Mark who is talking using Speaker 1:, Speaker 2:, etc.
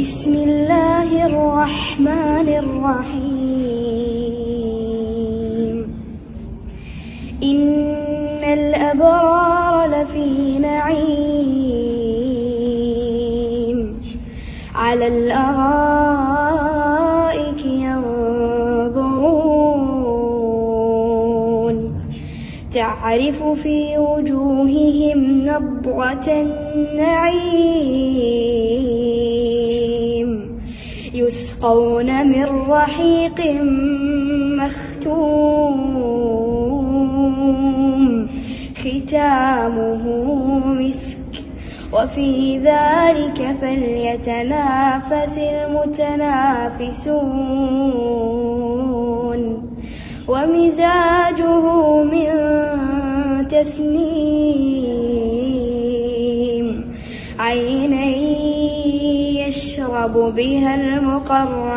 Speaker 1: بسم الله الرحمن الرحيم إن الأبرار لفي نعيم على الأرائك ينظرون تعرف في وجوههم نضرة النعيم يسقون من رحيق مختوم ختامه مسك وفي ذلك فليتنافس المتنافسون ومزاجه من تسنيم عينا يشرب بها المقربون